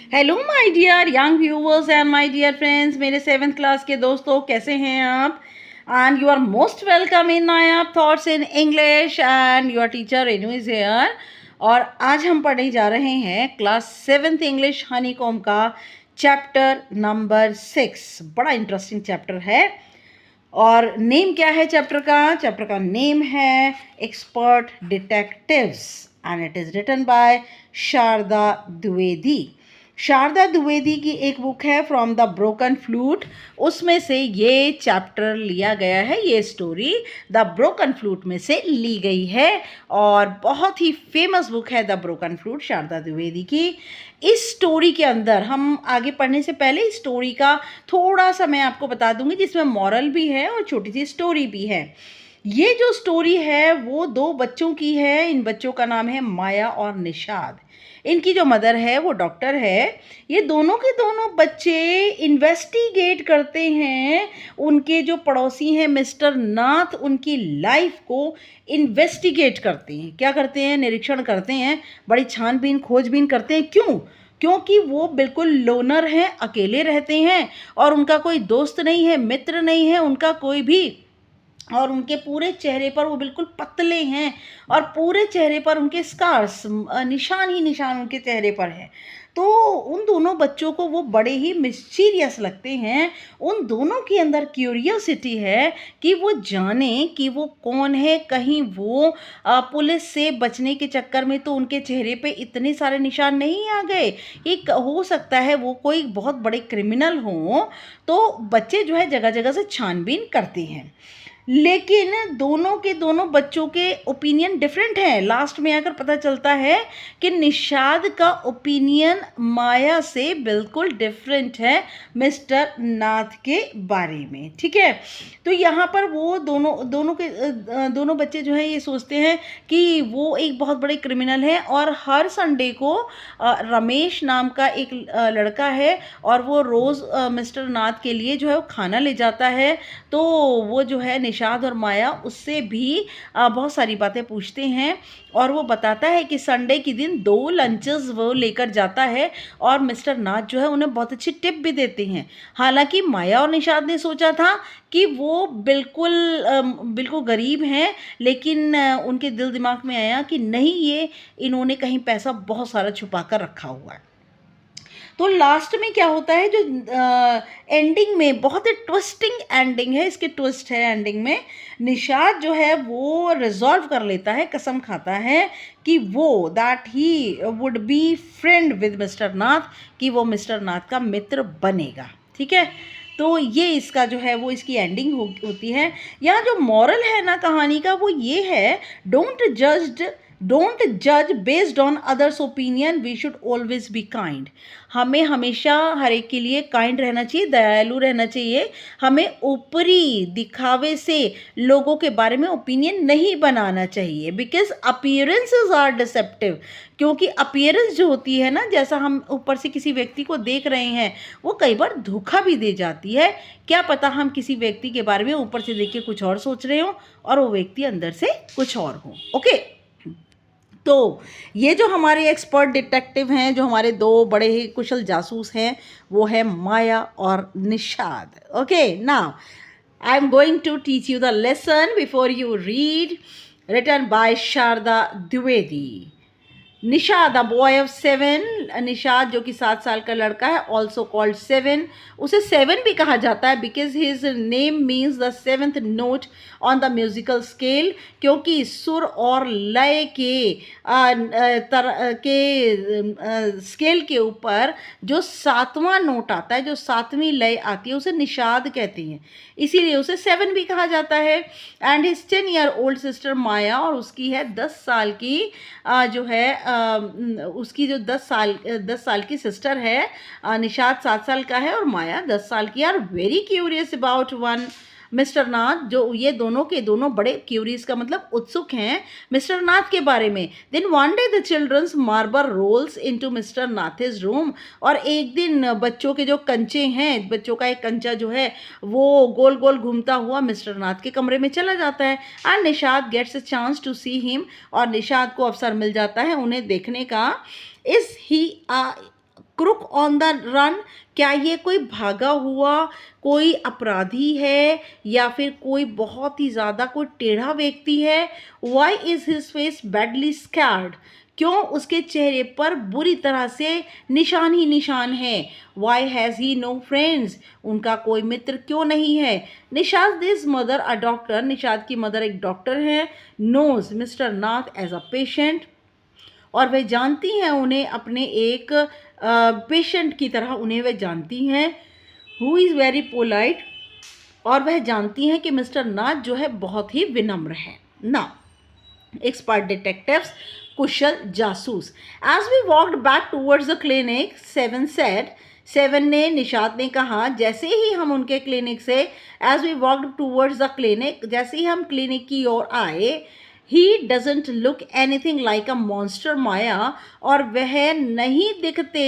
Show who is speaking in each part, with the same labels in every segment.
Speaker 1: Hello my dear young viewers and my dear friends, मेरे 7th class के दोस्तों, कैसे हैं आप? And you are most welcome in Nayab thoughts in English and your teacher Renu is here. और आज हम पढ़ने जा रहे हैं क्लास 7th इंग्लिश हनीकॉम का चैप्टर नंबर 6। बड़ा इंटरेस्टिंग चैप्टर है। और नेम क्या है चैप्टर का? चैप्टर का नेम है expert detectives and it is written by Sharda Dwivedi. Sharda Dwivedi की एक बुक है फ्रॉम द ब्रोकन फ्लूट, उसमें से ये चैप्टर लिया गया है। ये स्टोरी द ब्रोकन फ्लूट में से ली गई है और बहुत ही फेमस बुक है the broken flute Sharda Dwivedi की। इस स्टोरी के अंदर हम आगे पढ़ने से पहले इस स्टोरी का थोड़ा सा मैं आपको बता दूंगी, जिसमें मॉरल भी है और छोटी सी स्टोरी भी है। ये जो स्टोरी है वो 2 बच्चों की है। इन बच्चों का नाम है माया और निषाद। इनकी जो मदर है वो डॉक्टर है। ये दोनों के दोनों बच्चे इन्वेस्टिगेट करते हैं। उनके जो पड़ोसी हैं मिस्टर नाथ, उनकी लाइफ को इन्वेस्टिगेट करते हैं। क्या करते हैं? निरीक्षण करते हैं, बड़ी छानबीन खोजबीन करते हैं। क्यों? क्योंकि वो बिल्कुल लोनर हैं, अकेले रहते हैं और उनका कोई दोस्त नहीं है, मित्र नहीं है उनका कोई भी। और उनके पूरे चेहरे पर वो बिल्कुल पतले हैं और पूरे चेहरे पर उनके स्कार्स, निशान ही निशान उनके चेहरे पर हैं। तो उन दोनों बच्चों को वो बड़े ही मिस्टीरियस लगते हैं। उन दोनों के अंदर क्यूरियोसिटी है कि वो जाने कि वो कौन है। कहीं वो पुलिस से बचने के चक्कर में तो उनके चेहरे पे इतने सारे निशान नहीं आ गए। एक हो सकता है वो कोई बहुत बड़े क्रिमिनल हों। तो बच्चे जो है जगह जगह से छानबीन करते हैं, लेकिन दोनों के दोनों बच्चों के ओपिनियन डिफरेंट हैं। लास्ट में आकर पता चलता है कि निषाद का ओपिनियन माया से बिल्कुल डिफरेंट है मिस्टर नाथ के बारे में। ठीक है, तो यहाँ पर वो दोनों बच्चे जो हैं ये सोचते हैं कि वो एक बहुत बड़े क्रिमिनल हैं। और हर संडे को रमेश नाम का एक लड़का है और वो रोज़ मिस्टर नाथ के लिए जो है वो खाना ले जाता है। तो वो जो है निषाद और माया उससे भी बहुत सारी बातें पूछते हैं और वो बताता है कि संडे के दिन 2 लंचेस वो लेकर जाता है और मिस्टर नाथ जो है उन्हें बहुत अच्छी टिप भी देते हैं। हालांकि माया और निषाद ने सोचा था कि वो बिल्कुल गरीब हैं, लेकिन उनके दिल दिमाग में आया कि नहीं, ये इन्होंने कहीं पैसा बहुत सारा छुपा कर रखा हुआ है। तो लास्ट में क्या होता है, जो एंडिंग में बहुत ही ट्विस्टिंग एंडिंग है, इसके ट्विस्ट है एंडिंग में। निषाद जो है वो रिजॉल्व कर लेता है, कसम खाता है कि वो that he would be friend with mister Nath, कि वो मिस्टर नाथ का मित्र बनेगा। ठीक है, तो ये इसका जो है वो इसकी एंडिंग होती है। यहाँ जो मॉरल है ना कहानी का वो ये है, डोंट जज based on others opinion, we should always be kind. हमें हमेशा हर एक के लिए काइंड रहना चाहिए, दयालु रहना चाहिए। हमें ऊपरी दिखावे से लोगों के बारे में ओपिनियन नहीं बनाना चाहिए, बिकॉज अपीयरेंसेस आर डिसेप्टिव। क्योंकि अपीयरेंस जो होती है ना, जैसा हम ऊपर से किसी व्यक्ति को देख रहे हैं, वो कई बार धोखा भी दे जाती है। क्या पता हम किसी व्यक्ति के बारे में ऊपर से देख के कुछ और सोच रहे हो और वो व्यक्ति अंदर से कुछ और हो। ओके, तो ये जो हमारे एक्सपर्ट डिटेक्टिव हैं, जो हमारे 2 बड़े ही कुशल जासूस हैं, वो है माया और Nishad. Okay, now I am going to teach you the lesson before you read, written by Sharda Dwivedi. Nishad, a boy of 7, Nishad जो कि 7 साल का लड़का है, ऑल्सो कॉल्ड 7। उसे 7 भी कहा जाता है because his name means the 7th note on the musical scale. क्योंकि सुर और लय के स्केल के ऊपर जो 7वां नोट आता है, जो 7वीं लय आती है, उसे निषाद कहते हैं, इसीलिए उसे 7 भी कहा जाता है। एंड हिज 10-year-old सिस्टर माया, और उसकी है 10 साल की जो है उसकी जो 10 साल की सिस्टर है। निषाद 7 साल का है और माया 10 साल की। Are very curious about one mister Nath, जो ये दोनों के दोनों बड़े क्यूरियस का मतलब उत्सुक हैं मिस्टर नाथ के बारे में। Then one day the childrens marble rolls into mister Nath's room, और एक दिन बच्चों के जो कंचे हैं, बच्चों का एक कंचा जो है वो गोल गोल घूमता हुआ मिस्टर नाथ के कमरे में चला जाता है। And Nishad gets a chance to see him, और निषाद को अवसर मिल जाता है उन्हें देखने का। Is he crook on the run, क्या ये कोई भागा हुआ कोई अपराधी है या फिर कोई बहुत ही ज़्यादा कोई टेढ़ा व्यक्ति है? Why is his face badly scarred, क्यों उसके चेहरे पर बुरी तरह से निशान ही निशान है? Why has he no friends, उनका कोई मित्र क्यों नहीं है? Nishad this mother a doctor, Nishad की मदर एक डॉक्टर है, knows Mr Nath as a patient, और वह जानती हैं उन्हें अपने एक पेशेंट की तरह उन्हें वह जानती हैं, हु इज़ वेरी पोलाइट, और वह जानती हैं कि मिस्टर नाथ जो है बहुत ही विनम्र है। ना एक्सपर्ट डिटेक्टिव्स, कुशल जासूस। As we walked back towards the clinic, Seven said, Seven ने निशात ने कहा जैसे ही हम उनके क्लिनिक से, as we walked towards the clinic, जैसे ही हम क्लिनिक की ओर आए, he doesn't look anything like a monster Maya, और वह नहीं दिखते,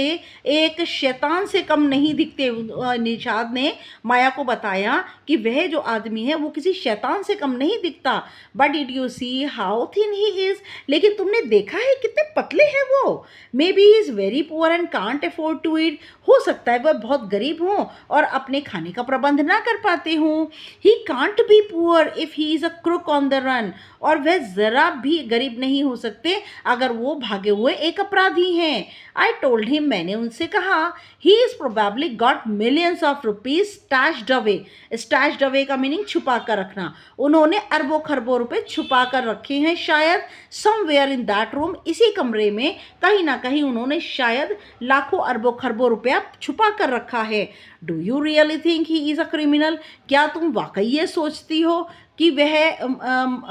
Speaker 1: एक शैतान से कम नहीं दिखते। निशाद ने माया को बताया कि वह जो आदमी है वो किसी शैतान से कम नहीं दिखता। But did you see how thin he is, लेकिन तुमने देखा है कितने पतले हैं वो। Maybe he is very poor and can't afford to eat, हो सकता है वह बहुत गरीब हों और अपने खाने का प्रबंध ना कर पाते हों। He can't be poor if he is a crook on the run, और वह ज़रा भी गरीब नहीं हो सकते अगर वो भागे हुए एक अपराधी हैं। आई टोल्ड हिम, मैंने उनसे कहा, he is probably got millions of rupees stashed away. Stashed away का मीनिंग छुपा कर रखना, उन्होंने अरबों खरबों रुपए छुपा कर रखे हैं शायद, समवेयर इन दैट रूम, इसी कमरे में कहीं ना कहीं उन्होंने शायद लाखों अरबों खरबों रुपया छुपा कर रखा है। Do you really think he is a criminal, क्या तुम वाकई ये सोचती हो कि वह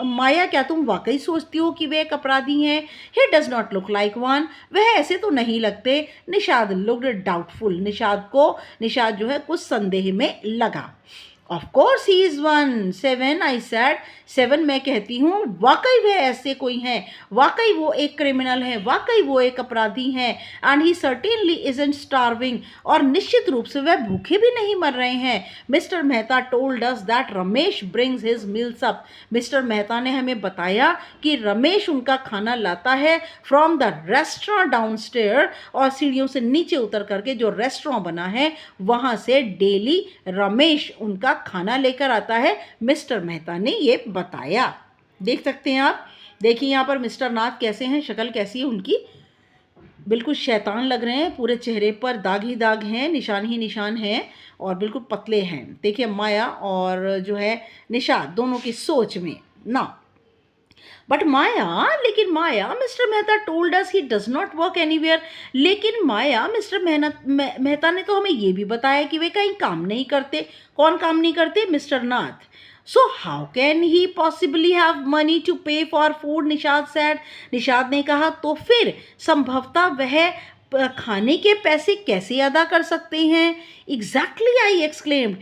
Speaker 1: माया, क्या तुम वाकई सोचती हो कि वह एक अपराधी हैं? ही does not look like one, वह ऐसे तो नहीं लगते। निशाद लुक्ड डाउटफुल, निशाद जो है कुछ संदेह में लगा। Of course he is one, seven I said, seven मैं कहती हूँ वाकई वह ऐसे कोई हैं, वाकई वो एक क्रिमिनल है, वाकई वो एक अपराधी हैं। And he certainly isn't starving, और निश्चित रूप से वह भूखे भी नहीं मर रहे हैं। Mister Mehta told us that Ramesh brings his meals up, mister Mehta ने हमें बताया कि रमेश उनका खाना लाता है फ्रॉम द रेस्टोरेंट डाउनस्टेयर, और सीढ़ियों से नीचे उतर करके जो रेस्टोरेंट बना है वहाँ से डेली रमेश उनका खाना लेकर आता है। मिस्टर मेहता ने ये बताया। देख सकते हैं आप, देखिए यहाँ पर मिस्टर नाथ कैसे हैं, शक्ल कैसी है उनकी, बिल्कुल शैतान लग रहे हैं, पूरे चेहरे पर दाग ही दाग हैं, निशान ही निशान हैं, और बिल्कुल पतले हैं। देखिए माया और जो है निशाद दोनों की सोच में ना। बट माया, लेकिन Maya, mister Mehta told us he does not work anywhere, लेकिन माया, मिस्टर मेहता ने तो हमें ये भी बताया कि वे कहीं काम नहीं करते। कौन काम नहीं करते? Mister Nath. So how can he possibly have money to pay for food, Nishad said, Nishad ने कहा तो फिर संभवतः वह खाने के पैसे कैसे अदा कर सकते हैं? एग्जैक्टली आई एक्सक्लेम्ड,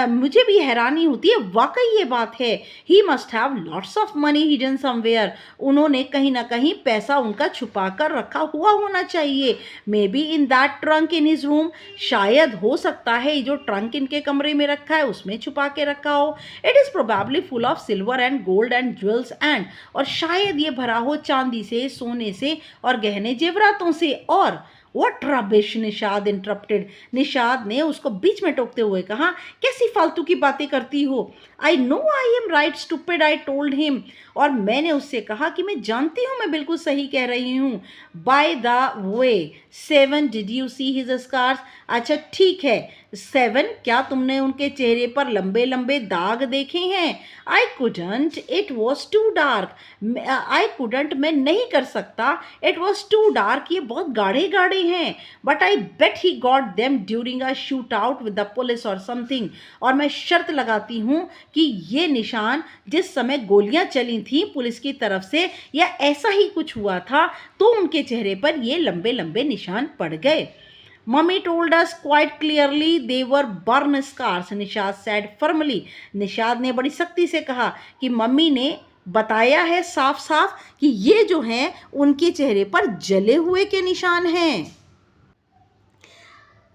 Speaker 1: मुझे भी हैरानी होती है, वाकई ये बात है। He must have lots of money hidden somewhere, उन्होंने कहीं ना कहीं पैसा उनका छुपा कर रखा हुआ होना चाहिए। May be in that trunk in his room, शायद हो सकता है जो ट्रंक इनके कमरे में रखा है उसमें छुपा के रखा हो। It is probably full of silver and gold and jewels and, और शायद ये भरा हो चांदी से, सोने से और गहने जेवरातों से। और What rubbish, Nishad interrupted, Nishad ने उसको बीच में टोकते हुए कहा, कैसी फालतू की बातें करती हो? I know I am right stupid, I told him, और मैंने उससे कहा कि मैं जानती हूँ मैं बिल्कुल सही कह रही हूँ। By the way Seven, did you see his scars, अच्छा ठीक है सेवन, क्या तुमने उनके चेहरे पर लंबे लंबे दाग देखे हैं? I couldn't, it was too dark, I couldn't मैं नहीं कर सकता, इट वॉज टू डार्क, ये बहुत गाढ़े गाढ़े हैं। But I bet he got them during a shootout with the police or something, और मैं शर्त लगाती हूँ कि ये निशान जिस समय गोलियां चली थी पुलिस की तरफ से या ऐसा ही कुछ हुआ था तो उनके चेहरे पर ये लंबे लंबे निशान पड़ गए। Mummy told us quite clearly they were burn scars, Nishad said firmly, Nishad ने बड़ी सख्ती से कहा कि मम्मी ने बताया है साफ साफ कि ये जो हैं उनके चेहरे पर जले हुए के निशान हैं।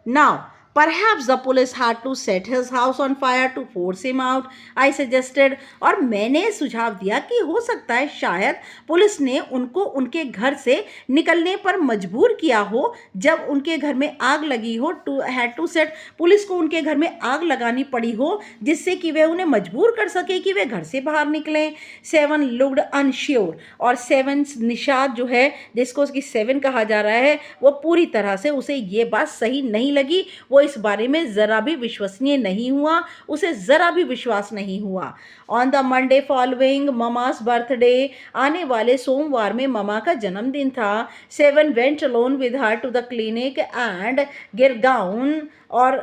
Speaker 1: Now Perhaps the police had to set his house on fire to force him out, I suggested. और मैंने सुझाव दिया कि हो सकता है शायद पुलिस ने उनको उनके घर से निकलने पर मजबूर किया हो जब उनके घर में आग लगी हो. To had to set, police को उनके घर में आग लगानी पड़ी हो जिससे कि वे उन्हें मजबूर कर सके कि वे घर से बाहर निकलें. Seven looked unsure. और सेवन निषाद जो है जिसको उसकी सेवन कहा जा रहा है वो पूरी तरह से उसे ये बात सही नहीं लगी. वो इस बारे में ज़रा भी विश्वसनीय नहीं हुआ, उसे ज़रा भी विश्वास नहीं हुआ. On the Monday following mama's birthday, आने वाले सोमवार में ममा का जन्मदिन था. Seven went alone with her to the clinic and Girgaon. और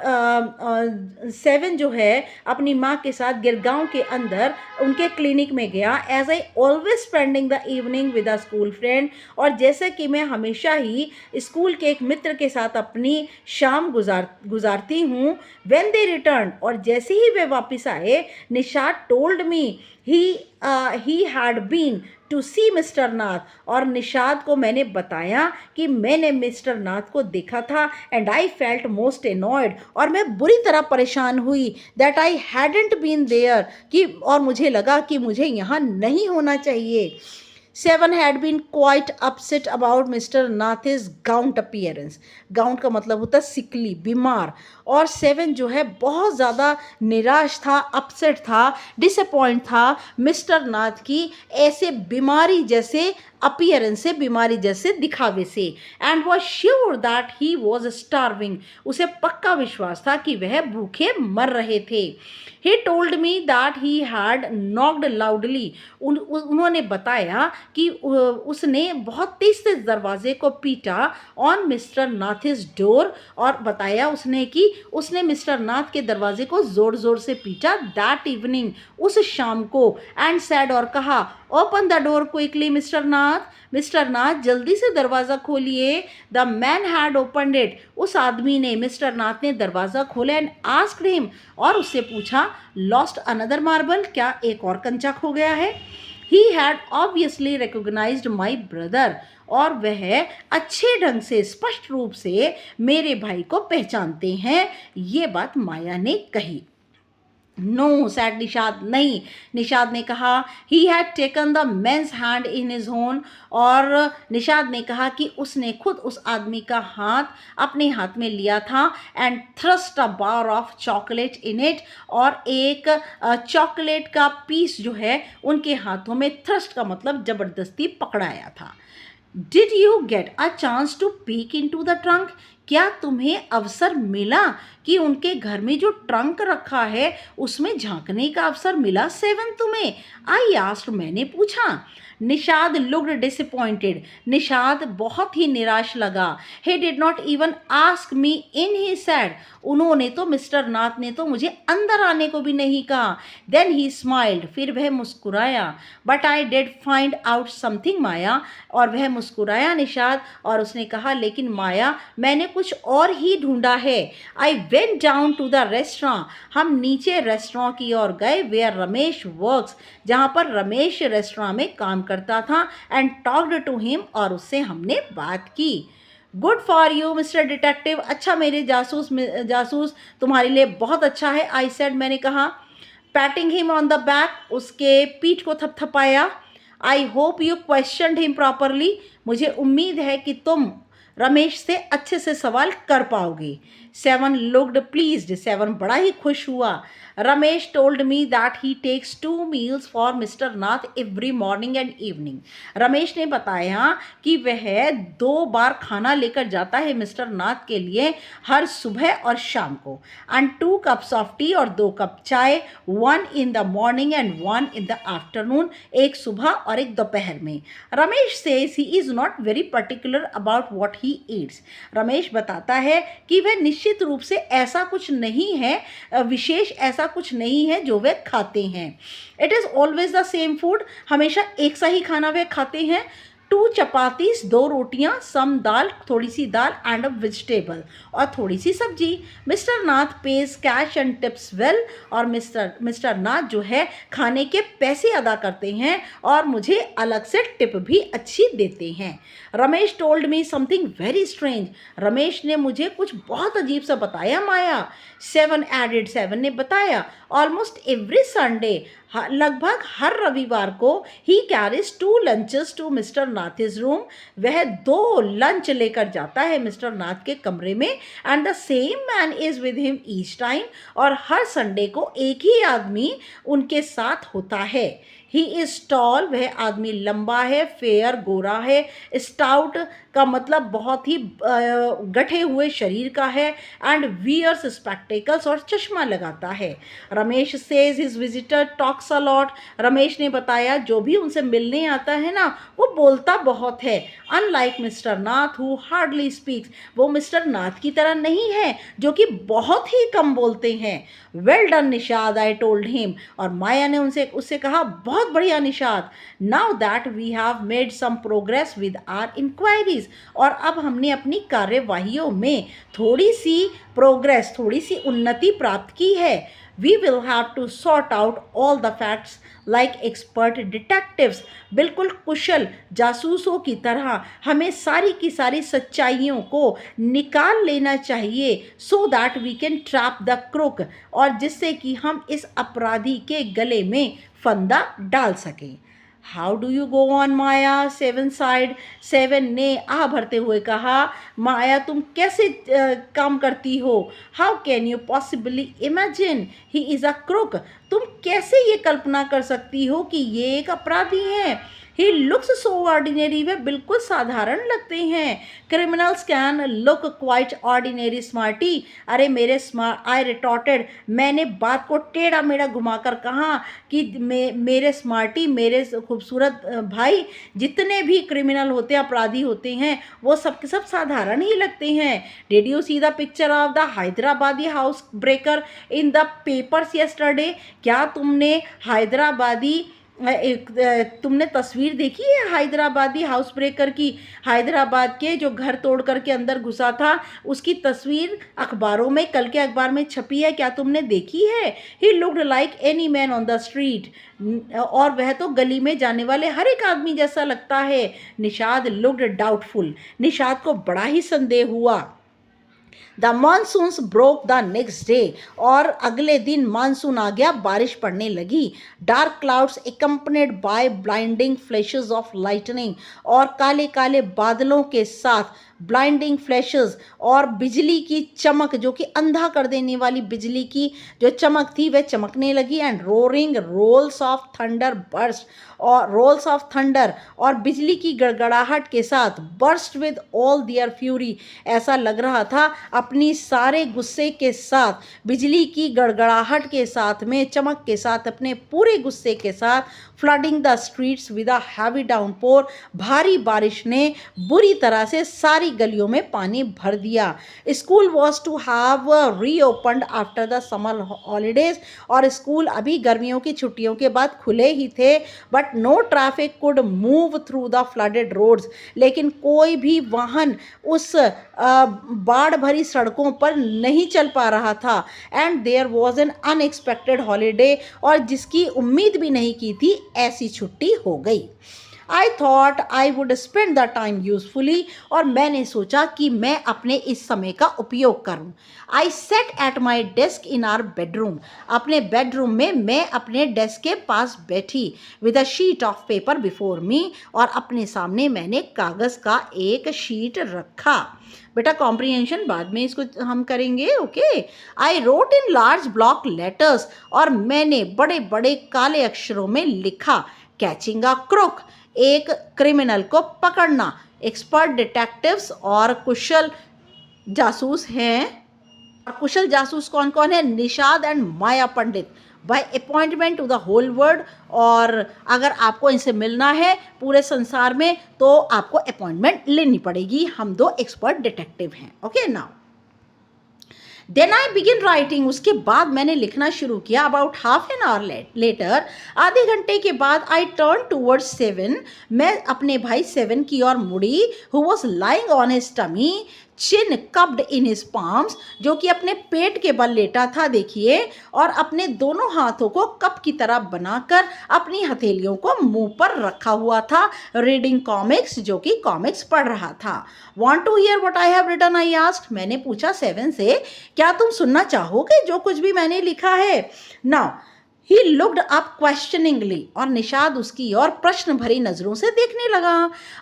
Speaker 1: सेवन जो है अपनी माँ के साथ गिरगांव के अंदर उनके क्लिनिक में गया. As I always spending the evening with a school friend, और जैसे कि मैं हमेशा ही स्कूल के एक मित्र के साथ अपनी शाम गुजारती हूँ. व्हेन दे रिटर्न, और जैसे ही वे वापस आए, Nishad told me he had been to see mister Nath. और निषाद को मैंने बताया कि मैंने मिस्टर नाथ को देखा था. And I felt most annoyed, और मैं बुरी तरह परेशान हुई. That I hadn't been there, कि और मुझे लगा कि मुझे यहाँ नहीं होना चाहिए. Seven had been quite upset about mister Nath's gaunt appearance. Gaunt का मतलब होता है सिकली, बीमार. और सेवन जो है बहुत ज़्यादा निराश था, अपसेट था, डिसअपॉइंट था मिस्टर नाथ की ऐसे बीमारी जैसे अपीयरेंस से, बीमारी जैसे दिखावे से. And was sure that he was starving, उसे पक्का विश्वास था कि वह भूखे मर रहे थे. He told me that he had knocked loudly, उन्होंने बताया कि उसने बहुत तेज से दरवाजे को पीटा ऑन मिस्टर नाथिस डोर. और बताया उसने कि उसने मिस्टर नाथ के दरवाजे को ज़ोर ज़ोर से पीटा दैट इवनिंग, उस शाम को. एंड सैड, और कहा, open the door quickly mister Nath, mister Nath जल्दी से दरवाज़ा खोलिए. The man had opened it, उस आदमी ने, मिस्टर नाथ ने दरवाज़ा खोला. एंड आस्क्ड हिम, और उससे पूछा, लॉस्ट अनदर मार्बल, क्या एक और कंचा खो गया है. He had obviously recognised my brother, और वह अच्छे ढंग से, स्पष्ट रूप से मेरे भाई को पहचानते हैं. ये बात माया ने कही. नो सैड निषाद, नहीं, निषाद ने कहा. He had taken the man's hand in his own, और निषाद ने कहा कि उसने खुद उस आदमी का हाथ अपने हाथ में लिया था. And thrust a bar of chocolate in it, और एक चॉकलेट का पीस जो है उनके हाथों में, थ्रस्ट का मतलब जबरदस्ती पकड़ाया था. Did you get a chance to peek into the trunk, क्या तुम्हें अवसर मिला कि उनके घर में जो ट्रंक रखा है उसमें झांकने का अवसर मिला सेवन तुम्हें. आई आस्क्ड, मैंने पूछा. निषाद लुक्ड डिसअपॉइंटेड, निषाद बहुत ही निराश लगा. He did not even ask me in, he sad, उन्होंने तो, मिस्टर नाथ ने तो मुझे अंदर आने को भी नहीं कहा. देन ही स्माइल्ड, फिर वह मुस्कुराया. But I did find out something Maya, और वह मुस्कुराया निषाद, और उसने कहा, लेकिन माया मैंने कुछ और ही ढूंढा है. I went down to the restaurant, हम नीचे रेस्टोरेंट की ओर गए. वेयर रमेश वर्क्स, जहाँ पर रमेश रेस्टोरेंट में काम करता था. एंड टॉक्ड टू हिम, और उससे हमने बात की. Good for you mister detective, अच्छा मेरे जासूस तुम्हारे लिए बहुत अच्छा है. आई सेड, मैंने कहा. Patting him on the back, उसके पीठ को थपथपाया. I hope you questioned him properly, मुझे उम्मीद है कि तुम रमेश से अच्छे से सवाल कर पाओगे. सेवन लुक्ड प्लीज्ड, सेवन बड़ा ही खुश हुआ. Ramesh told me that he takes 2 meals for Mr Nath every morning and evening. Ramesh ने बताया कि वह 2 बार खाना लेकर जाता है मिस्टर नाथ के लिए हर सुबह और शाम को. एंड 2 cups ऑफ टी, और 2 कप चाय. 1 in the morning and 1 in the afternoon, एक सुबह और एक दोपहर में. Ramesh says he is not very particular about what he eats. Ramesh बताता है कि वह निश्चित रूप से ऐसा कुछ नहीं है, विशेष ऐसा कुछ नहीं है जो वे खाते हैं. It is always the same food, हमेशा एक सा ही खाना वे खाते हैं. 2 चपातीस, 2 रोटियां, सम दाल, थोड़ी सी दाल एंड अ वेजिटेबल, और थोड़ी सी सब्जी। Mister Nath page cache and tips well, और मिस्टर नाथ जो है खाने के पैसे अदा करते हैं और मुझे अलग से टिप भी अच्छी देते हैं। Ramesh told me something very strange, Ramesh ने मुझे कुछ बहुत अजीब सा बताया माया। 7 एडेड 7 ने बताया, ऑलमोस्ट एवरी संडे, लगभग हर रविवार को, he carries 2 lunches to mister Nath's room, वह 2 लंच लेकर जाता है मिस्टर नाथ के कमरे में, and the same man is with him each time, और हर संडे को एक ही आदमी उनके साथ होता है। ही इज़ टॉल, वह आदमी लंबा है, फेयर गोरा है, स्टाउट का मतलब बहुत ही गठे हुए शरीर का है, एंड वियर्स स्पेक्टेकल्स, और चश्मा लगाता है। Ramesh says his visitor talks a lot, Ramesh ने बताया जो भी उनसे मिलने आता है ना वो बोलता बहुत है। Unlike mister Nath who hardly speaks, वो मिस्टर नाथ की तरह नहीं है जो कि बहुत ही कम बोलते हैं। Well done Nishad, I told him, और माया ने उससे कहा बहुत बढ़िया Nishad. Now that we have made some progress with our enquiries, और अब हमने अपनी कार्यवाहियों में थोड़ी सी प्रोग्रेस, थोड़ी सी उन्नति प्राप्त की है। We will have to sort out all the facts like expert detectives, बिल्कुल कुशल जासूसों की तरह हमें सारी की सारी सच्चाइयों को निकाल लेना चाहिए, so that we can trap the crook, और जिससे कि हम इस अपराधी के गले में फंदा डाल सकें। How do you go on Maya, 7 side, 7 ने आह भरते हुए कहा, माया तुम कैसे काम करती हो। How can you possibly imagine he is a crook, तुम कैसे ये कल्पना कर सकती हो कि ये एक अपराधी है। ही लुक्स सो ऑर्डिनरी, वे बिल्कुल साधारण लगते हैं। Criminals can look quite ordinary smarty, अरे मेरे आई रिटॉर्टेड, मैंने बात को टेढ़ा मेढ़ा घुमाकर कहा कि मेरे स्मार्टी, मेरे खूबसूरत भाई, जितने भी क्रिमिनल होते हैं, अपराधी होते हैं, वो सब के सब साधारण ही लगते हैं। Did you see the picture of the Hyderabadi house breaker in the papers yesterday, क्या तुमने तुमने तस्वीर देखी है हैदराबादी हाउस ब्रेकर की, हैदराबाद के जो घर तोड़ करके अंदर घुसा था, उसकी तस्वीर अखबारों में, कल के अखबार में छपी है, क्या तुमने देखी है। He looked like any man on the street, और वह तो गली में जाने वाले हर एक आदमी जैसा लगता है। निषाद लुक्ड डाउटफुल, निषाद को बड़ा ही संदेह हुआ। The monsoons broke the next day, और अगले दिन मानसून आ गया, बारिश पड़ने लगी। Dark clouds accompanied by blinding flashes of lightning, और काले काले बादलों के साथ ब्लाइंडिंग फ्लैशेस, और बिजली की चमक, जो कि अंधा कर देने वाली बिजली की जो चमक थी वह चमकने लगी। And roaring rolls of thunder burst, और रोल्स ऑफ थंडर, और बिजली की गड़गड़ाहट के साथ burst with all their fury, ऐसा लग रहा था अपनी सारे गुस्से के साथ, बिजली की गड़गड़ाहट के साथ में, चमक के साथ, अपने पूरे गुस्से के साथ, flooding the streets with a heavy downpour, भारी बारिश ने बुरी तरह से सारी गलियों में पानी भर दिया। School was to have reopened after the summer holidays, और स्कूल अभी गर्मियों की छुट्टियों के बाद खुले ही थे। But no traffic could move through the flooded roads, लेकिन कोई भी वाहन उस बाढ़ भरी सड़कों पर नहीं चल पा रहा था। And there was an unexpected holiday, और जिसकी उम्मीद भी नहीं की थी ऐसी छुट्टी हो गई। I thought I would spend the time usefully, और मैंने सोचा कि मैं अपने इस समय का उपयोग करूं। I sat at my desk in our bedroom, अपने बेडरूम में मैं अपने डेस्क के पास बैठी, with a sheet of paper before me, और अपने सामने मैंने कागज़ का एक शीट रखा। बेटा कॉम्प्रीहेंशन बाद में इसको हम करेंगे, okay. I wrote in large block letters, और मैंने बड़े बड़े काले अक्षरों में लिखा, कैचिंग अ क्रुक, एक क्रिमिनल को पकड़ना। एक्सपर्ट डिटेक्टिव्स और कुशल जासूस हैं, और कुशल जासूस कौन कौन है, Nishad and Maya Pandit, by appointment to the whole world, और अगर आपको इनसे मिलना है पूरे संसार में तो आपको अपॉइंटमेंट लेनी पड़ेगी। हम 2 एक्सपर्ट डिटेक्टिव हैं, okay. Now then I begin writing, उसके बाद मैंने लिखना शुरू किया। About half an hour later, आधे घंटे के बाद, आई टर्न टूवर्ड्स सेवन, मैं अपने भाई सेवन की ओर मुड़ी, who was lying on his tummy, chin cupped in his palms, जो कि अपने पेट के बल लेटा था देखिए, और अपने दोनों हाथों को कप की तरह बनाकर अपनी हथेलियों को मुंह पर रखा हुआ था, रीडिंग कॉमिक्स, जो कि कॉमिक्स पढ़ रहा था। Want to hear what I have written, I asked, मैंने पूछा सेवन से, क्या तुम सुनना चाहोगे जो कुछ भी मैंने लिखा है? Now he looked up questioningly, और निषाद उसकी ओर प्रश्न भरी नजरों से देखने लगा।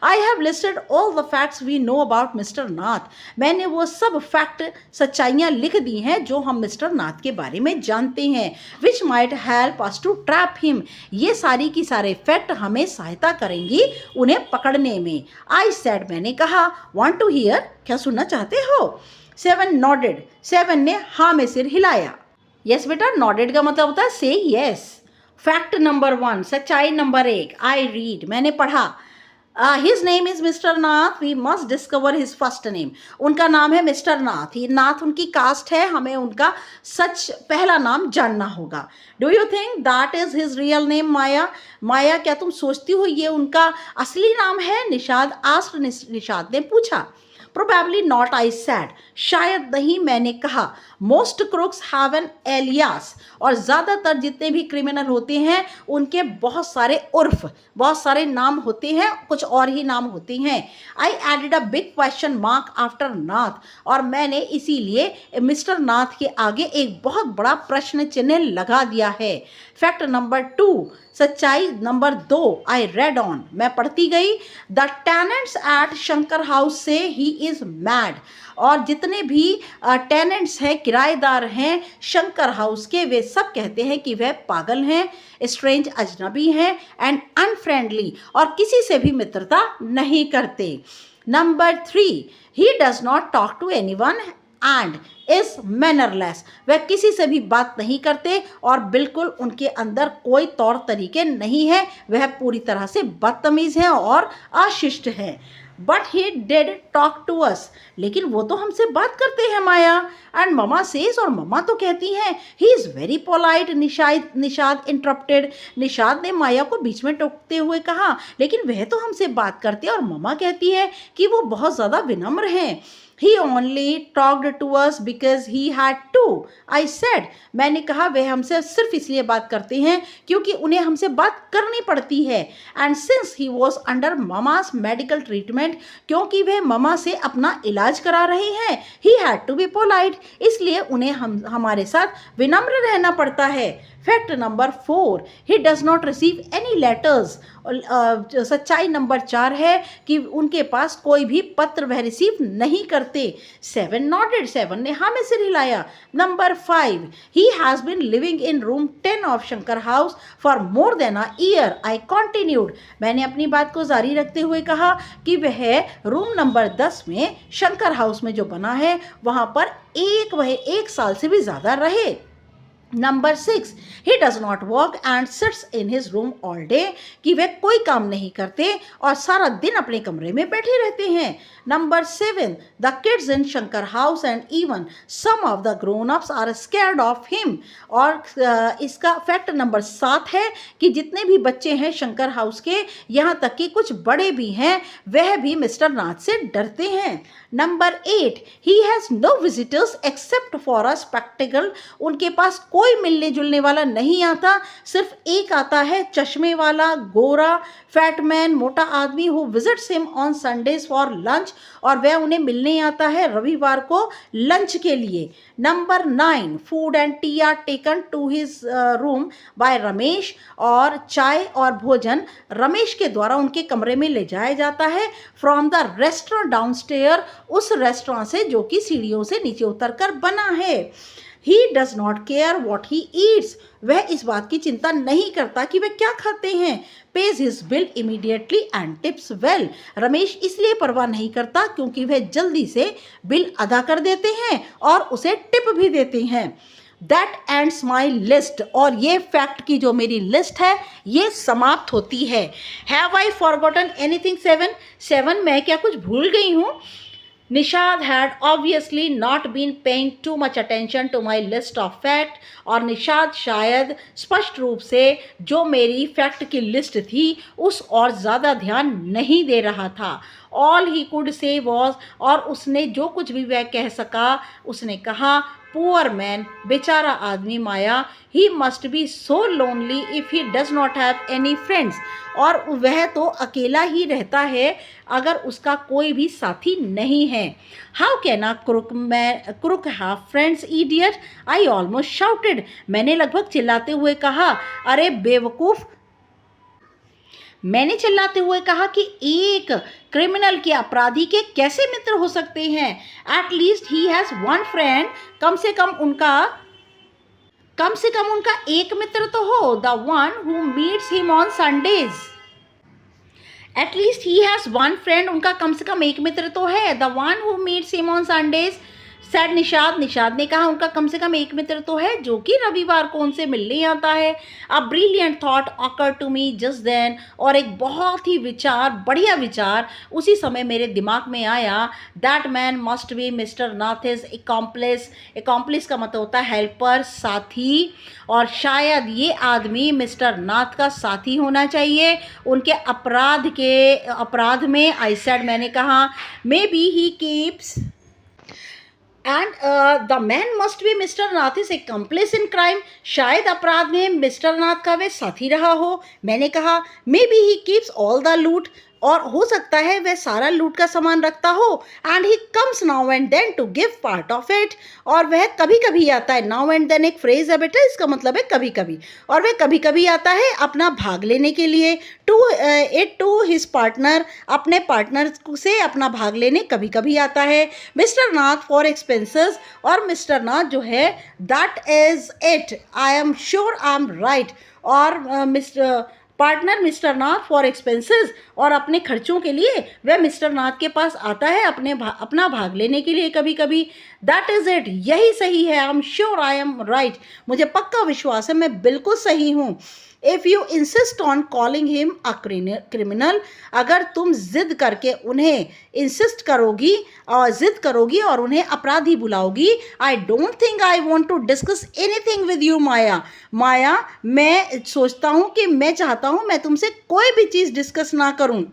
Speaker 1: I have listed all the facts we know about mister Nath, मैंने वो सब फैक्ट, सच्चाइयाँ लिख दी हैं जो हम मिस्टर नाथ के बारे में जानते हैं, which might help us to trap him, ये सारी की सारे फैक्ट हमें सहायता करेंगी उन्हें पकड़ने में। आई सेड, मैंने कहा, वांट टू हियर, क्या सुनना चाहते हो? सेवन नॉडेड, सेवन ने हाँ में सिर हिलाया। यस बेटा, नॉडेड का मतलब होता है से यस। फैक्ट नंबर 1, सच्चाई नंबर 1, आई रीड, मैंने पढ़ा, his name is Mr Nath, we must discover his first name, उनका नाम है मिस्टर नाथ, ये नाथ उनकी कास्ट है, हमें उनका सच पहला नाम जानना होगा। Do you think that is his real name Maya, Maya क्या तुम सोचती हो ये उनका असली नाम है? निषाद आस्क्ड, निषाद ने पूछा। Probably not, I said, शायद नहीं, मैंने कहा। Most crooks have an alias, और ज़्यादातर जितने भी क्रिमिनल होते हैं उनके बहुत सारे उर्फ, बहुत सारे नाम होते हैं, कुछ और ही नाम होते हैं। I added a big question mark after नाथ, और मैंने इसीलिए मिस्टर नाथ के आगे एक बहुत बड़ा प्रश्न चिन्ह लगा दिया है। फैक्ट नंबर 2, सच्चाई नंबर 2, आई रेड ऑन, मैं पढ़ती गई। The tenants at Shankar house से ही इज़ मैड, और जितने भी टेनेंट्स हैं, किराएदार हैं शंकर हाउस के, वे सब कहते हैं कि वह पागल हैं, स्ट्रेंज अजनबी हैं, एंड अनफ्रेंडली, और किसी से भी मित्रता नहीं करते। Number 3, he does not talk to anyone and is mannerless, वह किसी से भी बात नहीं करते और बिल्कुल उनके अंदर कोई तौर तरीके नहीं है, वह पूरी तरह से बदतमीज है और अशिष्ट है। But he did talk to us, लेकिन वो तो हमसे बात करते हैं माया। एंड ममा सेज, और ममा तो कहती हैं, he is very polite, Nishad interrupted, Nishad ने माया को बीच में टोकते हुए कहा, लेकिन वह तो हमसे बात करते और ममा कहती है कि वो बहुत ज़्यादा विनम्र हैं। He only talked to us because he had to, I said, मैंने कहा वह हमसे सिर्फ इसलिए बात करते हैं क्योंकि उन्हें हमसे बात करनी पड़ती है। And since he was under mama's medical treatment, क्योंकि वह ममा से अपना इलाज करा रहे हैं, he had to be polite, इसलिए उन्हें हमारे साथ विनम्र रहना पड़ता है। Fact number 4, he does not receive any letters, सच्चाई नंबर 4 है कि उनके पास कोई भी पत्र वह रिसीव नहीं करते। 7 नॉटेड, 7 ने हाँ में सिर हिलाया। Number 5, he has been living in room 10 of Shankar house for more than a year, I continued, मैंने अपनी बात को जारी रखते हुए कहा कि वह रूम नंबर 10 में शंकर हाउस में जो बना है वहाँ पर वह 1 साल से भी ज़्यादा रहे। Number 6, he does not work and sits in his room all day, कि वे कोई काम नहीं करते और सारा दिन अपने कमरे में बैठे रहते हैं। Number 7, the kids in Shankar house and even some of the grown ups are scared of him, और इसका फैक्ट नंबर 7 है कि जितने भी बच्चे हैं शंकर हाउस के, यहाँ तक कि कुछ बड़े भी हैं, वह भी मिस्टर नाथ से डरते हैं। Number 8, he has no visitors except for a spectacle, उनके पास कोई मिलने जुलने वाला नहीं आता, सिर्फ एक आता है, चश्मे वाला, गोरा, फैटमैन, मोटा आदमी, who visits him on Sundays for lunch, और वह उन्हें मिलने आता है रविवार को लंच के लिए। Number 9, food and tea are taken to his room by Ramesh, और चाय और भोजन रमेश के द्वारा उनके कमरे में ले जाया जाता है फ्रॉम द रेस्टोरेंट डाउनस्टेयर, उस रेस्टोरेंट से जो कि सीढ़ियों से नीचे उतरकर बना है। He does not care what he eats, वह इस बात की चिंता नहीं करता कि वह क्या खाते हैं। Pays his bill immediately and tips well, Ramesh इसलिए परवाह नहीं करता क्योंकि वह जल्दी से बिल अदा कर देते हैं और उसे टिप भी देते हैं। That ends my list, और ये फैक्ट की जो मेरी लिस्ट है ये समाप्त होती है। Have I forgotten anything 7? 7 मैं क्या कुछ भूल गई हूँ? Nishad had obviously not been paying too much attention to my list of fact और निशाद शायद स्पष्ट रूप से जो मेरी फैक्ट की लिस्ट थी उस और ज़्यादा ध्यान नहीं दे रहा था। All he could say was और उसने जो कुछ भी वह कह सका उसने कहा पुअर मैन बेचारा आदमी Maya he must be so lonely if he does not have any friends और वह तो अकेला ही रहता है अगर उसका कोई भी साथी नहीं है। How can a crook have friends idiot I almost shouted मैंने लगभग चिल्लाते हुए कहा अरे बेवकूफ़ मैंने चिल्लाते हुए कहा कि एक क्रिमिनल के अपराधी के कैसे मित्र हो सकते हैं। At least he has one friend कम से कम उनका एक मित्र तो हो। The one who meets him on Sundays at least he has one friend उनका कम से कम एक मित्र तो है। The one who meets him on Sundays said Nishad ने कहा उनका कम से कम एक मित्र तो है जो कि रविवार को उनसे मिलने आता है। A brilliant thought occur to me just then और एक बहुत ही बढ़िया विचार उसी समय मेरे दिमाग में आया। That man must be mister Nath's accomplice का मतलब होता है हेल्पर साथी और शायद ये आदमी मिस्टर नाथ का साथी होना चाहिए उनके अपराध में। आई सेड मैंने कहा maybe he keeps and the man must be mister Nath is accomplice in crime शायद अपराध में मिस्टर नाथ का वे साथी रहा हो। मैंने कहा maybe he keeps all the लूट और हो सकता है वह सारा लूट का सामान रखता हो। And he comes now and then to give part of it और वह कभी कभी आता है। नाउ एंड देन एक फ्रेज है बेटा इसका मतलब है कभी कभी और वह कभी कभी आता है अपना भाग लेने के लिए टू हिज पार्टनर अपने पार्टनर से अपना भाग लेने कभी कभी आता है। मिस्टर नाथ फॉर एक्सपेंसेस और मिस्टर नाथ जो है that is it I am sure I am right और partner mister Nath for expenses और अपने खर्चों के लिए वह मिस्टर नाथ के पास आता है अपना भाग लेने के लिए कभी कभी। दैट इज़ इट यही सही है। I am sure I am right मुझे पक्का विश्वास है मैं बिल्कुल सही हूँ। If you insist on calling him a criminal अगर तुम जिद करोगी और उन्हें अपराधी बुलाओगी। I don't think I want to discuss anything with you Maya मैं चाहता हूँ मैं तुमसे कोई भी चीज़ डिस्कस ना करूँ।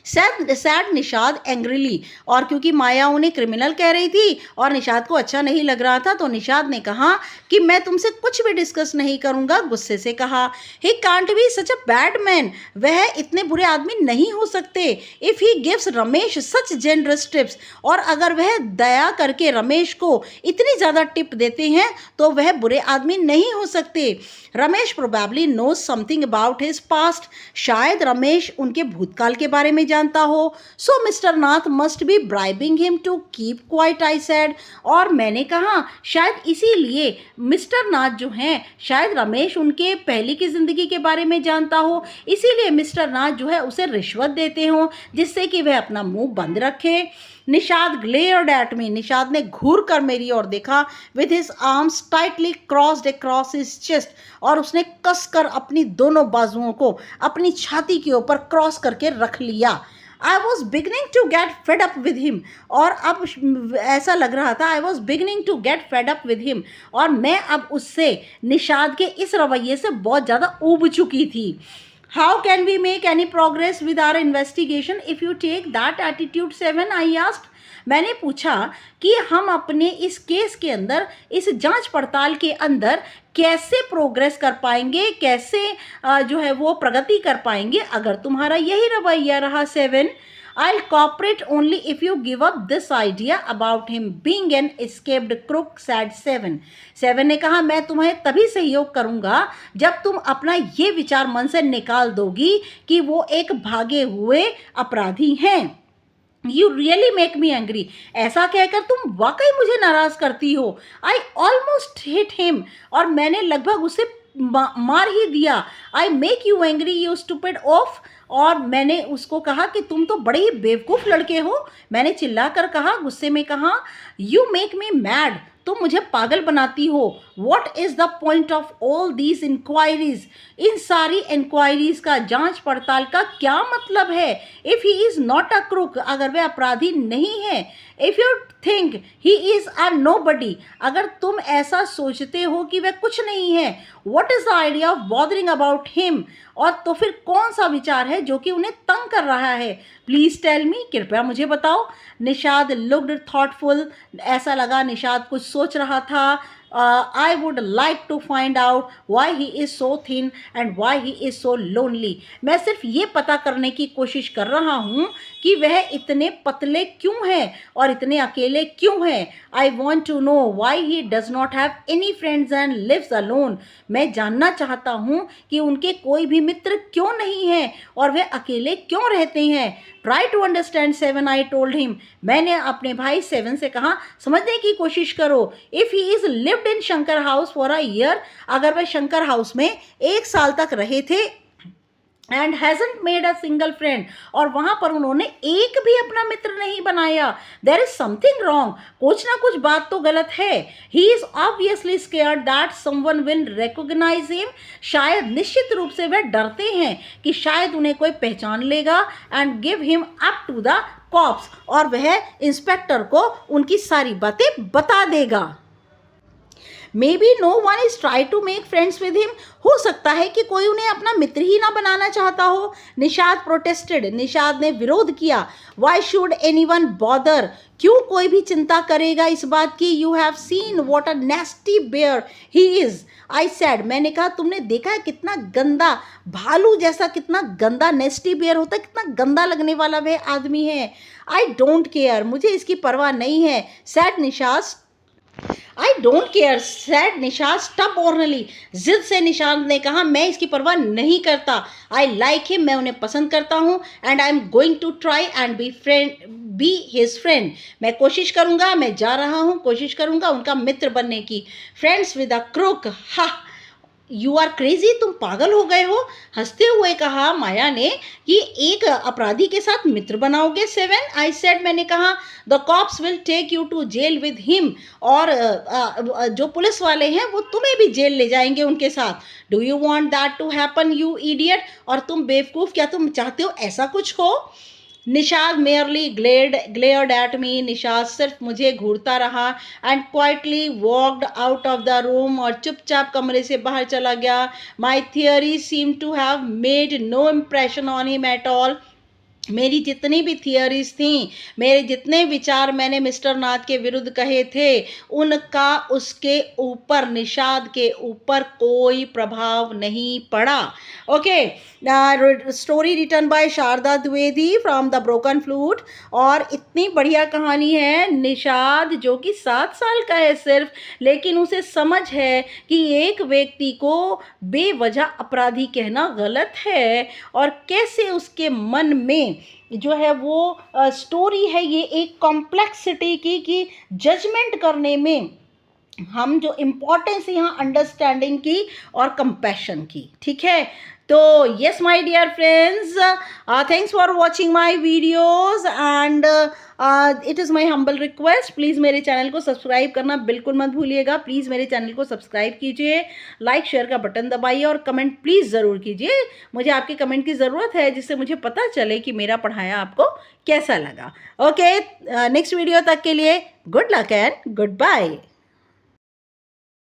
Speaker 1: सैड निशाद एंग्रीली और क्योंकि माया उन्हें क्रिमिनल कह रही थी और निशाद को अच्छा नहीं लग रहा था तो निशाद ने कहा कि मैं तुमसे कुछ भी डिस्कस नहीं करूंगा। गुस्से से कहा ही can't B such a bad man वह इतने बुरे आदमी नहीं हो सकते। If he gives Ramesh such generous tips और अगर वह दया करके रमेश को इतनी ज़्यादा टिप देते हैं तो वह बुरे आदमी नहीं हो सकते। Ramesh probably knows something about his past शायद रमेश उनके भूतकाल के बारे में जानता हो। So mister Nath must be bribing him to keep quiet I said और मैंने कहा शायद इसीलिए मिस्टर नाथ जो हैं शायद रमेश उनके पहले की ज़िंदगी के बारे में जानता हो इसीलिए मिस्टर नाथ जो है उसे रिश्वत देते हों जिससे कि वह अपना मुंह बंद रखे। निशाद ग्लेयर्ड एट मी निशाद ने घूर कर मेरी ओर देखा with his arms tightly crossed across his chest और उसने कसकर अपनी दोनों बाजुओं को अपनी छाती के ऊपर क्रॉस करके रख लिया। I was beginning to get fed up with him और अब ऐसा लग रहा था I was beginning to get fed up with him और मैं अब उससे निशाद के इस रवैये से बहुत ज़्यादा ऊब चुकी थी। How can we make any progress with our investigation if you take that attitude 7 I asked मैंने पूछा कि हम अपने इस केस के अंदर इस जांच पड़ताल के अंदर कैसे प्रोग्रेस कर पाएंगे कैसे जो है वो प्रगति कर पाएंगे अगर तुम्हारा यही रवैया रहा। 7 I'll cooperate only if you give up this idea about him being an escaped crook said 7 ने कहा मैं तुम्हें तभी सहयोग करूंगा जब तुम अपना ये विचार मन से निकाल दोगी कि वो एक भागे हुए अपराधी हैं। You really make me angry ऐसा कहकर तुम वाकई मुझे नाराज़ करती हो। I almost hit him और मैंने लगभग उसे मार ही दिया। I make you angry you stupid oaf और मैंने उसको कहा कि तुम तो बड़े ही बेवकूफ़ लड़के हो। मैंने चिल्ला कर कहा गुस्से में कहा You make me mad तुम मुझे पागल बनाती हो। What is the point of all these inquiries, इन सारी इंक्वायरीज का, जांच पड़ताल का क्या मतलब है। If he is not a crook, अगर वह अपराधी नहीं है। If you think he is a nobody, अगर तुम ऐसा सोचते हो कि वह कुछ नहीं है। What is the idea of bothering about him, और तो फिर कौन सा विचार है जो कि उन्हें तंग कर रहा है। प्लीज़ टेल मी, कृपया मुझे बताओ। निषाद लुक्ड थॉटफुल, ऐसा लगा निषाद कुछ सोच रहा था। I would like to find out why he is so thin and why he is so lonely. मैं सिर्फ ये पता करने की कोशिश कर रहा हूँ कि वह इतने पतले क्यों हैं और इतने अकेले क्यों हैं। I want to know why he does not have any friends and lives alone. मैं जानना चाहता हूँ कि उनके कोई भी मित्र क्यों नहीं हैं और वे अकेले क्यों रहते हैं। Try to understand Seven, I told him. मैंने अपने भाई सेवन से कहा, समझने की कोशिश करो। If he is lived in Shankar house for a year, अगर वह शंकर हाउस में 1 साल तक रहे थे, and hasn't made a single friend, और वहाँ पर उन्होंने एक भी अपना मित्र नहीं बनाया। देयर इज समथिंग रॉन्ग, कुछ ना कुछ बात तो गलत है। He is obviously scared that someone will recognise him, शायद निश्चित रूप से वह डरते हैं कि शायद उन्हें कोई पहचान लेगा। And give him up to the cops, और वह इंस्पेक्टर को उनकी सारी बातें बता देगा। Maybe no one is try to make friends with him, हो सकता है कि कोई उन्हें अपना मित्र ही ना बनाना चाहता हो। निषाद प्रोटेस्टेड, निषाद ने विरोध किया। Why should anyone bother, क्यों कोई भी चिंता करेगा इस बात की। You have seen what a nasty bear he is, I said, मैंने कहा तुमने देखा है कितना गंदा, भालू जैसा कितना गंदा नेस्टी बेयर होता है, कितना गंदा लगने वाला वह आदमी है। आई डोंट केयर, मुझे इसकी परवाह नहीं है। Said Nishad, I don't care, said Nishad stubbornly, जिद से निषाद ने कहा मैं इसकी परवाह नहीं करता। आई लाइक हिम, मैं उन्हें पसंद करता हूँ। And I am going to try and be his friend, मैं कोशिश करूँगा, मैं जा रहा हूँ, कोशिश करूँगा उनका मित्र बनने की। फ्रेंड्स विद अ क्रूक, हा, यू आर क्रेजी, तुम पागल हो गए हो। हंसते हुए कहा माया ने कि एक अपराधी के साथ मित्र बनाओगे। सेवन, आई सेड, मैंने कहा the cops will take you to jail with him, और जो पुलिस वाले हैं वो तुम्हें भी जेल ले जाएंगे उनके साथ। Do you want that to happen you idiot, और तुम बेवकूफ़, क्या तुम चाहते हो ऐसा कुछ हो। Nishad merely glared at me, Nishad सिर्फ मुझे घूरता रहा। And quietly walked out of the room, और चुपचाप कमरे से बाहर चला गया। My theory seem to have made no impression on him at all, मेरी जितनी भी थियरीज थी, मेरे जितने विचार मैंने मिस्टर नाथ के विरुद्ध कहे थे, उनका उसके ऊपर, निषाद के ऊपर कोई प्रभाव नहीं पड़ा। Okay, story written by Sharda Dwivedi from the broken flute. और इतनी बढ़िया कहानी है। निषाद जो कि 7 साल का है सिर्फ, लेकिन उसे समझ है कि एक व्यक्ति को बेवजह अपराधी कहना गलत है, और कैसे उसके मन में जो है वो स्टोरी है ये एक कॉम्प्लेक्सिटी की, कि जजमेंट करने में हम जो इम्पोर्टेंस है यहाँ अंडरस्टैंडिंग की और कंपैशन की। ठीक है, तो yes my dear friends, thanks for watching my videos, and it is my humble request, please मेरे चैनल को सब्सक्राइब करना बिल्कुल मत भूलिएगा। प्लीज़ मेरे चैनल को सब्सक्राइब कीजिए, लाइक शेयर का बटन दबाइए, और कमेंट प्लीज़ ज़रूर कीजिए। मुझे आपके कमेंट की ज़रूरत है, जिससे मुझे पता चले कि मेरा पढ़ाया आपको कैसा लगा। ओके, नेक्स्ट वीडियो तक के लिए good luck and good bye.